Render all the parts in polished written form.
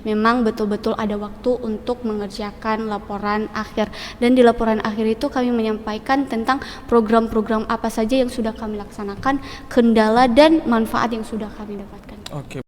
Memang betul-betul ada waktu untuk mengerjakan laporan akhir, dan di laporan akhir itu kami menyampaikan tentang program-program apa saja yang sudah kami laksanakan, kendala dan manfaat yang sudah kami dapatkan. Oke.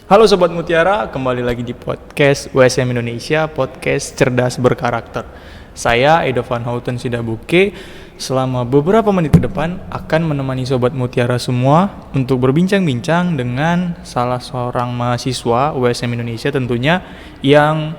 Halo Sobat Mutiara, kembali lagi di podcast USM Indonesia, podcast cerdas berkarakter. Saya Edo Van Houten Sidabuke, selama beberapa menit ke depan akan menemani Sobat Mutiara semua untuk berbincang-bincang dengan salah seorang mahasiswa USM Indonesia tentunya yang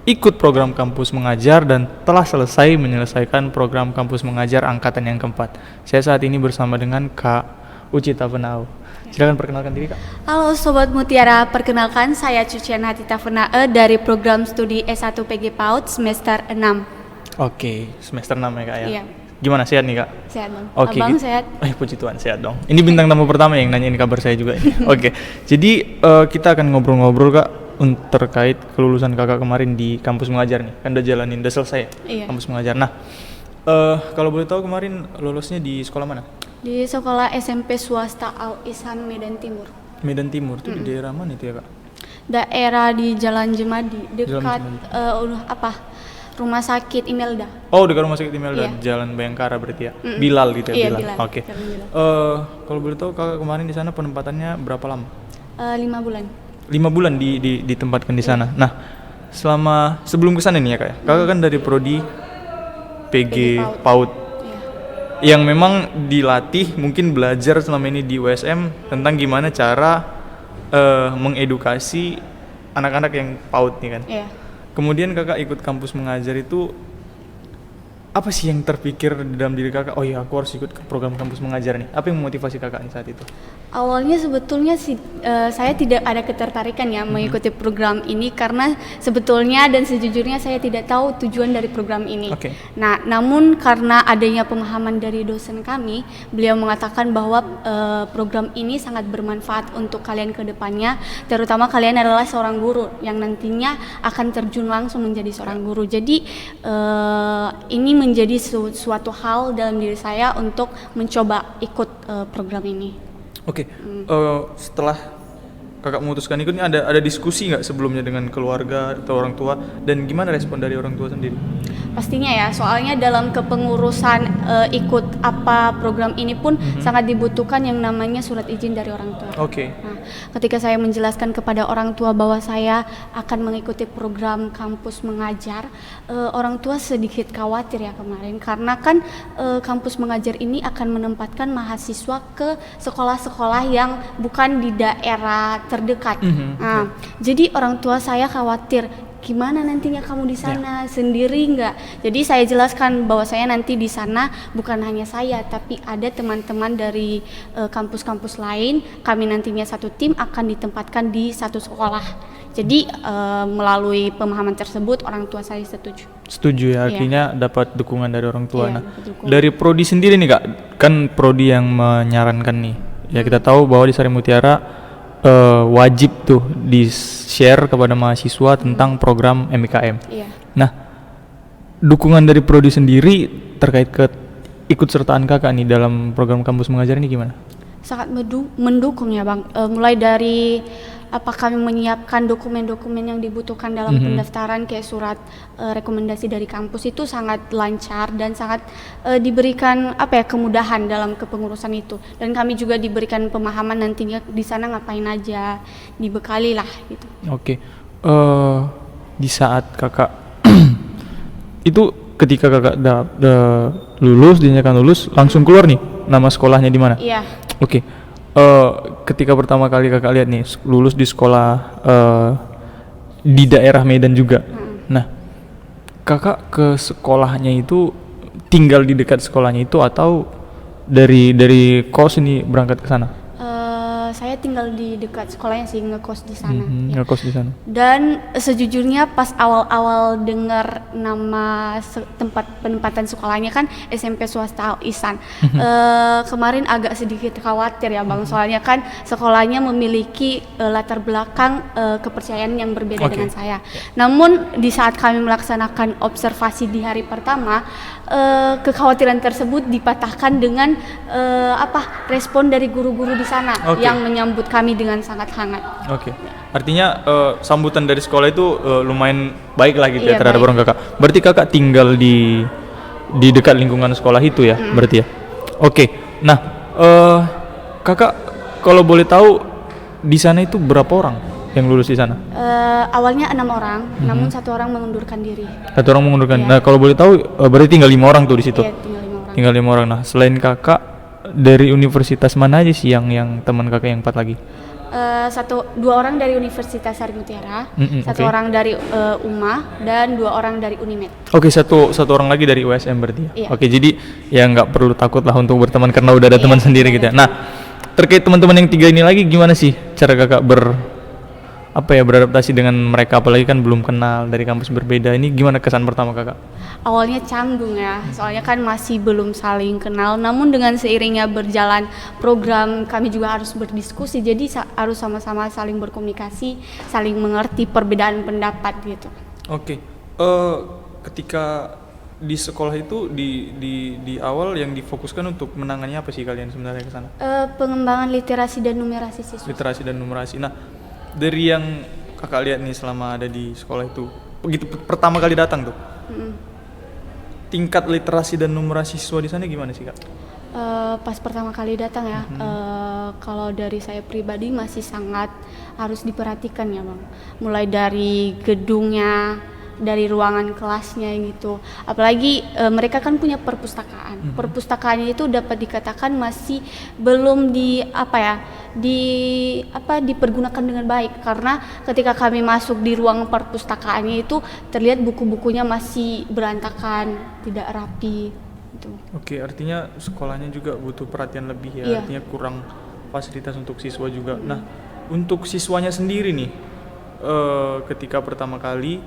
ikut program kampus mengajar dan telah selesai menyelesaikan program kampus mengajar angkatan yang keempat. Saya saat ini bersama dengan Kak Ucita Fenaeu. Silakan perkenalkan diri, Kak. Halo Sobat Mutiara, perkenalkan saya Cucian Hatita Fenaeu dari program studi S1 PG PAUD semester 6. Oke, semester 6 ya, Kak ya? Iya. Gimana, sehat nih, Kak? Sehat dong. Oke. Abang sehat? Puji Tuhan, sehat dong. Ini bintang tamu pertama yang nanyain kabar saya juga ini. Oke, jadi kita akan ngobrol-ngobrol, Kak, terkait kelulusan Kakak kemarin di kampus mengajar nih. Kan udah selesai Iya. kampus mengajar. Nah, kalau boleh tahu kemarin lolos di sekolah mana? Di sekolah SMP swasta Al Ihsan Medan Timur. Medan Timur, itu di daerah mana itu ya, Kak? Daerah di Jalan Jemadi, dekat Jemadi. Rumah sakit Imelda. Oh, dekat rumah sakit Imelda, Iya. Jalan Bayangkara berarti ya? Bilal gitu ya? Iya, Bilal. Oke. Jalan Bilal. Kalau boleh tahu Kakak kemarin di sana penempatannya berapa lama? 5 bulan. 5 bulan ditempatkan di sana. Nah, sebelum kesana nih ya, Kak ya? Kakak kan dari prodi PG PAUD. Iya. Yang memang dilatih mungkin belajar selama ini di USM tentang gimana cara mengedukasi anak-anak yang PAUD nih kan. Iya. Kemudian Kakak ikut kampus mengajar itu, apa sih yang terpikir di dalam diri Kakak? Oh iya, aku harus ikut ke program kampus mengajar nih. Apa yang memotivasi Kakak nih saat itu? Awalnya sebetulnya saya tidak ada ketertarikan ya mengikuti program ini, karena sebetulnya dan sejujurnya saya tidak tahu tujuan dari program ini. Oke. Nah, namun karena adanya pemahaman dari dosen kami, beliau mengatakan bahwa program ini sangat bermanfaat untuk kalian ke depannya, terutama kalian adalah seorang guru yang nantinya akan terjun langsung menjadi seorang guru. Jadi ini menjadi suatu hal dalam diri saya untuk mencoba ikut program ini. Oke. Setelah Kakak memutuskan ikut, ini ada diskusi nggak sebelumnya dengan keluarga atau orang tua, dan gimana respon dari orang tua sendiri? Pastinya ya, soalnya dalam kepengurusan ikut apa program ini pun sangat dibutuhkan yang namanya surat izin dari orang tua. Oke. Nah, ketika saya menjelaskan kepada orang tua bahwa saya akan mengikuti program kampus mengajar, orang tua sedikit khawatir ya kemarin, karena kan kampus mengajar ini akan menempatkan mahasiswa ke sekolah-sekolah yang bukan di daerah terdekat. Nah, jadi orang tua saya khawatir, gimana nantinya kamu di sana sendiri nggak? Jadi saya jelaskan bahwa saya nanti di sana bukan hanya saya, tapi ada teman-teman dari kampus-kampus lain. Kami nantinya satu tim akan ditempatkan di satu sekolah. Jadi melalui pemahaman tersebut orang tua saya setuju. Setuju ya, artinya dapat dukungan dari orang tua. Iya, Nah, dapat dukungan. dari prodi sendiri nih, Kak, kan prodi yang menyarankan nih. Ya kita tahu bahwa di Sari Mutiara wajib tuh di-share kepada mahasiswa tentang program MIKM. Iya. Nah, dukungan dari prodi sendiri terkait ikut sertaan Kakak nih dalam program kampus mengajar ini gimana? Sangat mendukung ya Bang. Mulai dari kami menyiapkan dokumen-dokumen yang dibutuhkan dalam pendaftaran, kayak surat rekomendasi dari kampus, itu sangat lancar dan sangat diberikan kemudahan dalam kepengurusan itu. Dan kami juga diberikan pemahaman nantinya di sana ngapain aja, dibekali lah gitu. Oke. Di saat Kakak itu ketika Kakak lulus, dinyatakan lulus, langsung keluar nih nama sekolahnya di mana? Iya. Oke. Ketika pertama kali Kakak lihat nih lulus di sekolah di daerah Medan juga. Nah, Kakak ke sekolahnya itu tinggal di dekat sekolahnya itu, atau dari kos ini berangkat ke sana? Saya tinggal di dekat sekolahnya sih, ngekos di sana. Ya. Ngekos di sana. Dan sejujurnya pas awal-awal dengar nama tempat penempatan sekolahnya kan SMP swasta Ihsan, kemarin agak sedikit khawatir ya Bang, soalnya kan sekolahnya memiliki latar belakang kepercayaan yang berbeda dengan saya. Namun di saat kami melaksanakan observasi di hari pertama, kekhawatiran tersebut dipatahkan dengan respon dari guru-guru di sana yang menyambut kami dengan sangat hangat. Artinya sambutan dari sekolah itu lumayan baik lah gitu ya terhadap baik. orang kakak. Berarti kakak tinggal di dekat lingkungan sekolah itu ya, berarti ya. Nah kakak kalau boleh tahu di sana itu berapa orang yang lulus di sana? Awalnya 6 orang, namun 1 orang mengundurkan diri. 1 orang mengundurkan. Nah kalau boleh tahu berarti tinggal 5 orang tuh di situ. Iya, tinggal 5 orang. Tinggal 5 orang. Nah selain kakak dari universitas mana aja sih yang teman kakak yang 4 lagi? 2 orang dari Universitas Sari Mutiara, 1 orang dari UMA, dan 2 orang dari Unimed. Satu orang lagi dari USM berarti ya. Iya. Jadi ya nggak perlu takut lah untuk berteman karena udah ada teman sendiri gitu ya. Nah terkait teman-teman yang 3 ini lagi gimana sih cara kakak beradaptasi dengan mereka, apalagi kan belum kenal dari kampus berbeda. Ini gimana kesan pertama kakak? Awalnya canggung ya, soalnya kan masih belum saling kenal. Namun dengan seiringnya berjalan program, kami juga harus berdiskusi. Jadi harus sama-sama saling berkomunikasi, saling mengerti perbedaan pendapat gitu. Ketika di sekolah itu di awal yang difokuskan untuk menangani apa sih kalian sebenarnya ke sana? Pengembangan literasi dan numerasi siswa. Literasi dan numerasi. Nah, dari yang kakak lihat nih selama ada di sekolah itu, begitu pertama kali datang tuh, tingkat literasi dan numerasi siswa di sana gimana sih kak? Pas pertama kali datang ya, kalau dari saya pribadi masih sangat harus diperhatikan ya Bang. Mulai dari gedungnya, dari ruangan kelasnya gitu. Apalagi mereka kan punya perpustakaan. Perpustakaannya itu dapat dikatakan masih belum dipergunakan dengan baik, karena ketika kami masuk di ruang perpustakaannya itu terlihat buku-bukunya masih berantakan, tidak rapi gitu. Artinya sekolahnya juga butuh perhatian lebih ya. Iya. Artinya kurang fasilitas untuk siswa juga. Nah, untuk siswanya sendiri nih, ketika pertama kali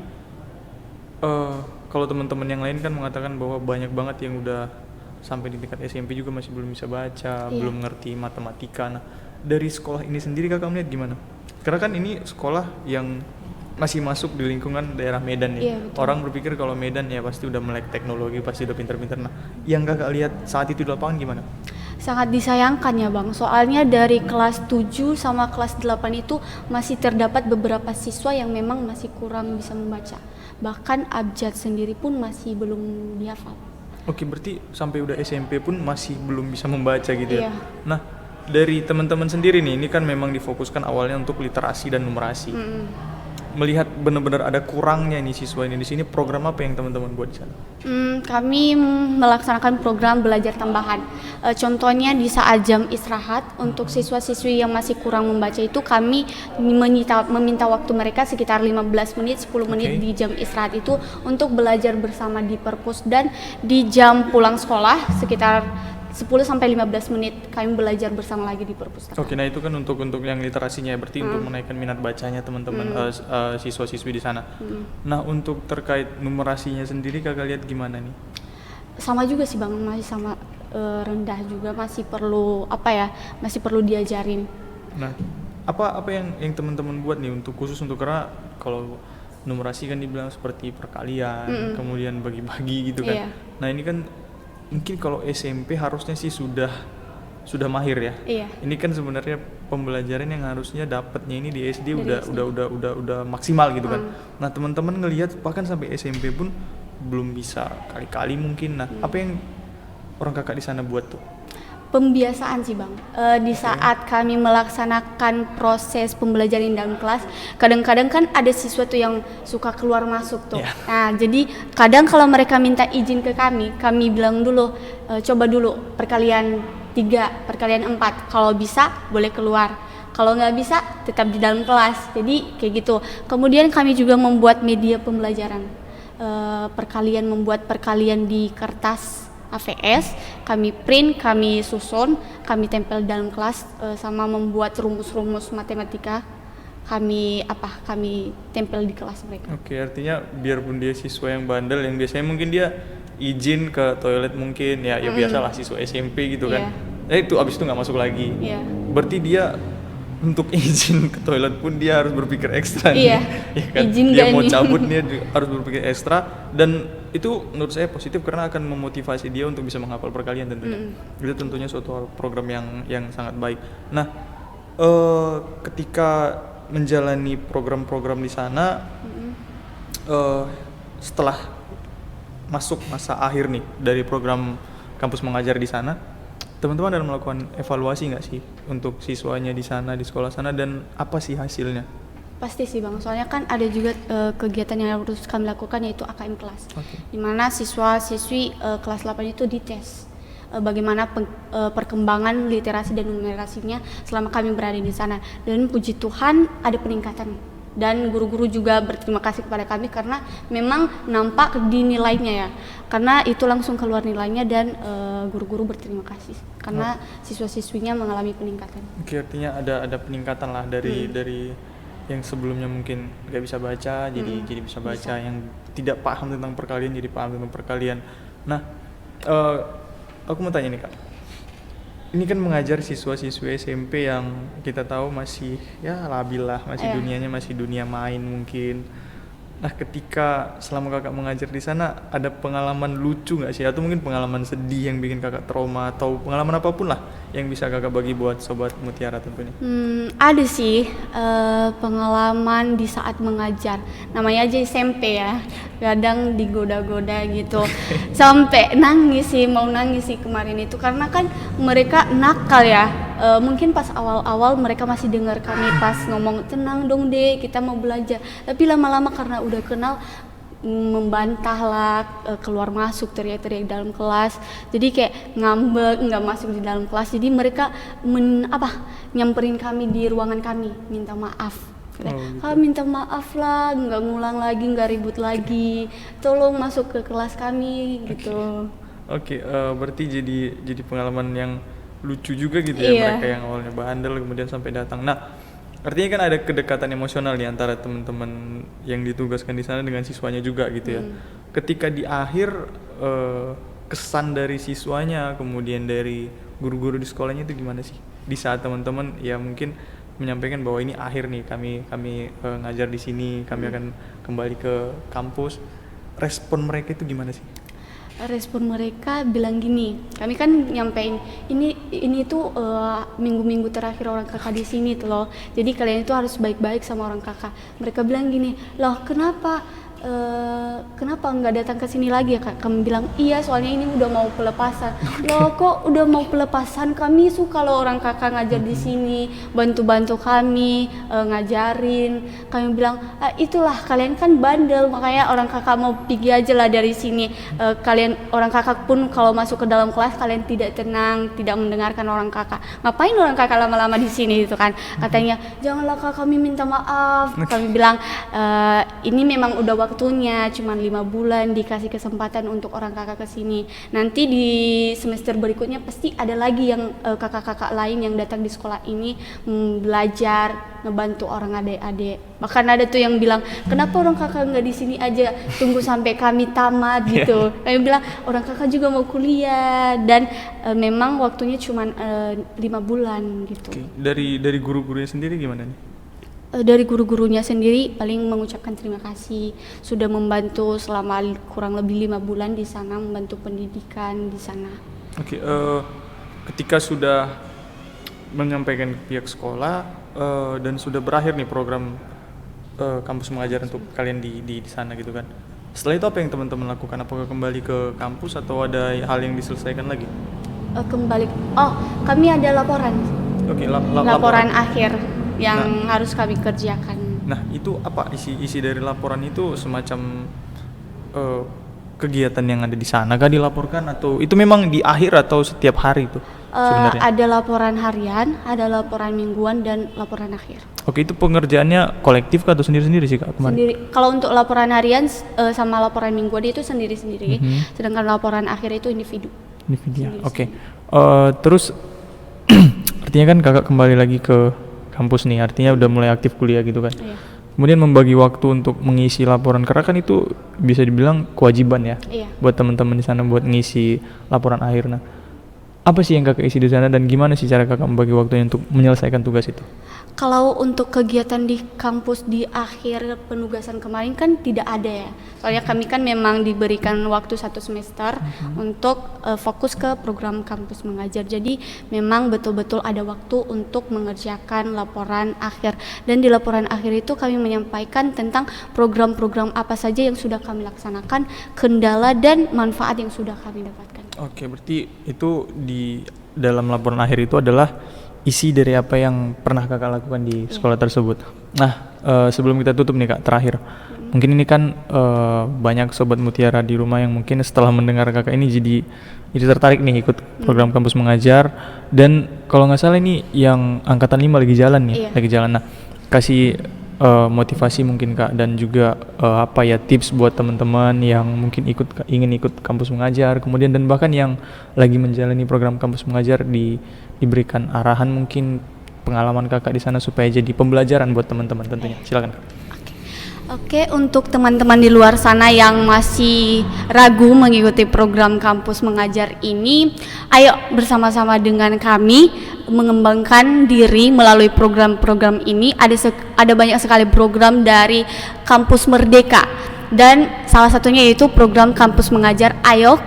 kalau teman-teman yang lain kan mengatakan bahwa banyak banget yang udah sampai di tingkat SMP juga masih belum bisa baca, belum ngerti matematika. Nah, dari sekolah ini sendiri kakak melihat gimana? Karena kan ini sekolah yang masih masuk di lingkungan daerah Medan ya. Orang berpikir kalau Medan ya pasti udah melek teknologi, pasti udah pinter-pinter. Nah, yang kakak lihat saat itu di lapangan gimana? Sangat disayangkan ya Bang, soalnya dari kelas 7 sama kelas 8 itu masih terdapat beberapa siswa yang memang masih kurang bisa membaca. Bahkan abjad sendiri pun masih belum dihafal. Berarti sampai udah SMP pun masih belum bisa membaca gitu ya? Iya. Nah, dari teman-teman sendiri nih, ini kan memang difokuskan awalnya untuk literasi dan numerasi. Melihat benar-benar ada kurangnya nih siswa ini di sini, program apa yang teman-teman buat di sana? Kami melaksanakan program belajar tambahan. Contohnya di saat jam istirahat untuk siswa-siswi yang masih kurang membaca itu kami meminta waktu mereka sekitar 15 menit, 10 menit di jam istirahat itu untuk belajar bersama di perpus, dan di jam pulang sekolah sekitar 10-15 menit kami belajar bersama lagi di perpustakaan. Nah itu kan untuk yang literasinya ya, berarti untuk menaikkan minat bacanya teman-teman siswa-siswi di sana. Nah untuk terkait numerasinya sendiri kakak lihat gimana nih? Sama juga sih Bang, masih sama rendah juga, masih perlu diajarin. Nah apa yang teman-teman buat nih untuk khusus untuk, karena kalau numerasi kan dibilang seperti perkalian, kemudian bagi-bagi gitu kan. Nah ini kan mungkin kalau SMP harusnya sih sudah mahir ya. Ini kan sebenarnya pembelajaran yang harusnya dapatnya ini di SD udah maksimal gitu kan. Nah, teman-teman ngelihat bahkan sampai SMP pun belum bisa kali-kali mungkin. Nah, apa yang orang kakak di sana buat tuh? Pembiasaan sih Bang. Di saat kami melaksanakan proses pembelajaran dalam kelas, kadang-kadang kan ada siswa tuh yang suka keluar masuk tuh. Nah, jadi kadang kalau mereka minta izin ke kami bilang dulu, coba dulu perkalian 3, perkalian 4. Kalau bisa boleh keluar. Kalau nggak bisa tetap di dalam kelas. Jadi kayak gitu. Kemudian kami juga membuat media pembelajaran. Membuat perkalian di kertas AVS, kami print, kami susun, kami tempel dalam kelas, sama membuat rumus-rumus matematika kami tempel di kelas mereka. Oke, artinya biarpun dia siswa yang bandel, yang biasanya mungkin dia izin ke toilet mungkin ya biasalah siswa SMP gitu kan. Itu abis itu nggak masuk lagi. Berarti dia untuk izin ke toilet pun dia harus berpikir ekstra nih. Ya kan? Izin dia mau nih? cabut dia harus berpikir ekstra, dan itu menurut saya positif karena akan memotivasi dia untuk bisa menghafal perkalian tentunya. Itu tentunya suatu program yang sangat baik. Nah, ketika menjalani program-program di sana, setelah masuk masa akhir nih dari program kampus mengajar di sana, teman-teman ada melakukan evaluasi nggak sih untuk siswanya di sana, di sekolah sana, dan apa sih hasilnya? Pasti sih Bang, soalnya kan ada juga kegiatan yang harus kami lakukan, yaitu AKM kelas. Di mana siswa-siswi kelas 8 itu dites bagaimana perkembangan literasi dan numerasinya selama kami berada di sana. Dan puji Tuhan ada peningkatan. Dan guru-guru juga berterima kasih kepada kami karena memang nampak di nilainya ya. Karena itu langsung keluar nilainya, dan guru-guru berterima kasih karena siswa-siswinya mengalami peningkatan. Oke, artinya ada peningkatan lah dari yang sebelumnya mungkin nggak bisa baca jadi bisa baca, yang tidak paham tentang perkalian jadi paham tentang perkalian. Nah, aku mau tanya nih Kak, ini kan mengajar siswa-siswi SMP yang kita tahu masih ya labil lah, masih dunianya masih dunia main mungkin. Nah, ketika selama Kakak mengajar di sana, ada pengalaman lucu nggak sih, atau mungkin pengalaman sedih yang bikin Kakak trauma, atau pengalaman apapun lah yang bisa Kakak bagi buat Sobat Mutiara tentunya? Ada sih pengalaman di saat mengajar, namanya aja SMP ya, kadang digoda-goda gitu sampai nangis sih, mau nangis sih kemarin itu, karena kan mereka nakal ya. Mungkin pas awal-awal mereka masih dengar kami pas ngomong tenang dong dek, kita mau belajar, tapi lama-lama karena udah kenal membantah lah, keluar masuk teriak-teriak dalam kelas, jadi kayak ngambek nggak masuk di dalam kelas. Jadi mereka nyamperin kami di ruangan kami, minta maaf. Minta maaf lah, nggak ngulang lagi, nggak ribut lagi, tolong masuk ke kelas kami gitu. Oke, berarti jadi pengalaman yang lucu juga gitu ya, mereka yang awalnya bandel kemudian sampai datang. Nah, artinya kan ada kedekatan emosional nih antara teman-teman yang ditugaskan di sana dengan siswanya juga gitu ya. Ketika di akhir, kesan dari siswanya kemudian dari guru-guru di sekolahnya itu gimana sih? Di saat teman-teman ya mungkin menyampaikan bahwa ini akhir nih, kami ngajar di sini, kami akan kembali ke kampus. Respon mereka itu gimana sih? Respon mereka bilang gini, kami kan nyampein ini tuh minggu-minggu terakhir orang kakak di sini tuh loh, jadi kalian itu harus baik-baik sama orang kakak. Mereka bilang gini, loh kenapa nggak datang ke sini lagi ya Kak? Kami bilang iya, soalnya ini udah mau pelepasan. Loh kok udah mau pelepasan? Kami suka loh orang kakak ngajar di sini, bantu-bantu kami ngajarin. Kami bilang itulah kalian kan bandel, makanya orang kakak mau pergi aja lah dari sini. Kalian orang kakak pun kalau masuk ke dalam kelas kalian tidak tenang, tidak mendengarkan orang kakak. Ngapain orang kakak lama-lama di sini gitu kan? Katanya janganlah Kak, kami minta maaf. Kami bilang ini memang udah waktunya, cuma 5 bulan dikasih kesempatan untuk orang kakak kesini. Nanti di semester berikutnya pasti ada lagi yang kakak-kakak lain yang datang di sekolah ini belajar, ngebantu orang adik-adik. Bahkan ada tuh yang bilang, kenapa orang kakak nggak di sini aja, tunggu sampai kami tamat gitu. Kami bilang orang kakak juga mau kuliah, dan memang waktunya cuma 5 bulan gitu. Oke. Dari guru-gurunya sendiri gimana nih? Dari guru-gurunya sendiri paling mengucapkan terima kasih sudah membantu selama kurang lebih 5 bulan di sana, membantu pendidikan di sana. Oke, ketika sudah menyampaikan ke pihak sekolah dan sudah berakhir nih program kampus mengajar untuk kalian di sana gitu kan. Setelah itu apa yang teman-teman lakukan? Apakah kembali ke kampus atau ada hal yang diselesaikan lagi? Kami ada laporan. Oke, laporan akhir yang harus kami kerjakan. Nah, itu apa isi dari laporan itu? Semacam kegiatan yang ada di sana kah dilaporkan, atau itu memang di akhir atau setiap hari itu? sebenarnya? Ada laporan harian, ada laporan mingguan, dan laporan akhir. Oke, itu pengerjaannya kolektif kah atau sendiri-sendiri sih Kak kemarin? Sendiri. Kalau untuk laporan harian sama laporan mingguan itu sendiri-sendiri, sedangkan laporan akhir itu individu. Individu. Oke. Terus artinya kan Kakak kembali lagi ke kampus nih, artinya udah mulai aktif kuliah gitu kan. Iya. Kemudian membagi waktu untuk mengisi laporan, karena kan itu bisa dibilang kewajiban ya Iya. buat teman-teman di sana buat ngisi laporan akhir. Nah, apa sih yang Kakak isi di sana dan gimana sih cara Kakak membagi waktunya untuk menyelesaikan tugas itu? Kalau untuk kegiatan di kampus di akhir penugasan kemarin kan tidak ada ya. Soalnya kami kan memang diberikan waktu 1 semester untuk fokus ke program kampus mengajar. Jadi memang betul-betul ada waktu untuk mengerjakan laporan akhir. Dan di laporan akhir itu kami menyampaikan tentang program-program apa saja yang sudah kami laksanakan, kendala dan manfaat yang sudah kami dapatkan. Oke, berarti itu di dalam laporan akhir itu adalah isi dari apa yang pernah Kakak lakukan di sekolah tersebut. Nah, sebelum kita tutup nih Kak, terakhir. Mungkin ini kan banyak sobat Mutiara di rumah yang mungkin setelah mendengar Kakak ini jadi tertarik nih ikut program kampus mengajar. Dan kalau nggak salah ini yang angkatan 5 lagi jalan nih, Iya. lagi jalan. Nah, kasih motivasi mungkin Kak, dan juga tips buat teman-teman yang mungkin ingin ikut kampus mengajar, kemudian dan bahkan yang lagi menjalani program kampus mengajar diberikan arahan mungkin pengalaman Kakak di sana supaya jadi pembelajaran buat teman-teman tentunya. Silakan Kak. Oke, untuk teman-teman di luar sana yang masih ragu mengikuti program kampus mengajar ini, ayo bersama-sama dengan kami mengembangkan diri melalui program-program ini. Ada banyak sekali program dari Kampus Merdeka, dan salah satunya yaitu program kampus mengajar. Ayo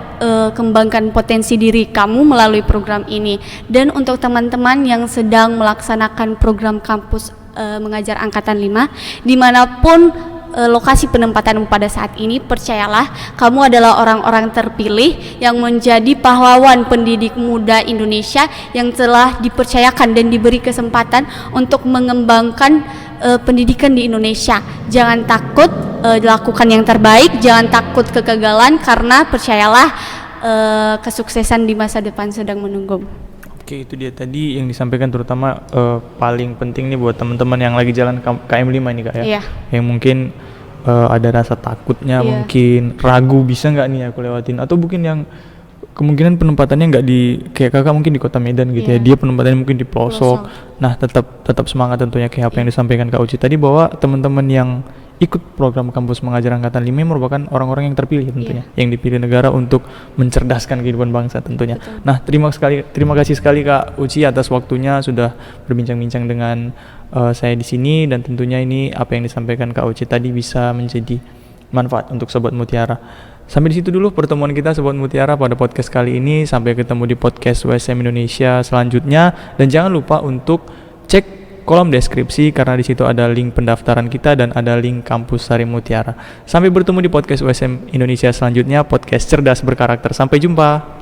kembangkan potensi diri kamu melalui program ini. Dan untuk teman-teman yang sedang melaksanakan program kampus mengajar angkatan 5 dimanapun lokasi penempatanmu pada saat ini, percayalah kamu adalah orang-orang terpilih yang menjadi pahlawan pendidik muda Indonesia yang telah dipercayakan dan diberi kesempatan untuk mengembangkan pendidikan di Indonesia. Jangan takut, lakukan yang terbaik, jangan takut kegagalan, karena percayalah kesuksesan di masa depan sedang menunggu. Oke, itu dia tadi yang disampaikan, terutama paling penting nih buat teman-teman yang lagi jalan KM5 ini Kak ya. Iya. Yang mungkin ada rasa takutnya, Iya. mungkin ragu bisa nggak nih aku lewatin, atau mungkin yang kemungkinan penempatannya nggak di kayak Kakak mungkin di Kota Medan gitu ya, Iya. dia penempatannya mungkin di pelosok. Nah, tetap semangat tentunya kayak apa yang disampaikan Kak Uci tadi, bahwa teman-teman yang ikut program kampus mengajar angkatan 5 merupakan orang-orang yang terpilih tentunya, yang dipilih negara untuk mencerdaskan kehidupan bangsa tentunya. Betul. Nah, terima kasih sekali Kak Uci atas waktunya sudah berbincang-bincang dengan saya di sini, dan tentunya ini apa yang disampaikan Kak Uci tadi bisa menjadi manfaat untuk Sobat Mutiara. Sampai di situ dulu pertemuan kita Sobat Mutiara pada podcast kali ini. Sampai ketemu di podcast USM Indonesia selanjutnya, dan jangan lupa untuk cek kolom deskripsi karena di situ ada link pendaftaran kita dan ada link kampus Sari Mutiara. Sampai bertemu di podcast USM Indonesia selanjutnya, podcast cerdas berkarakter. Sampai jumpa.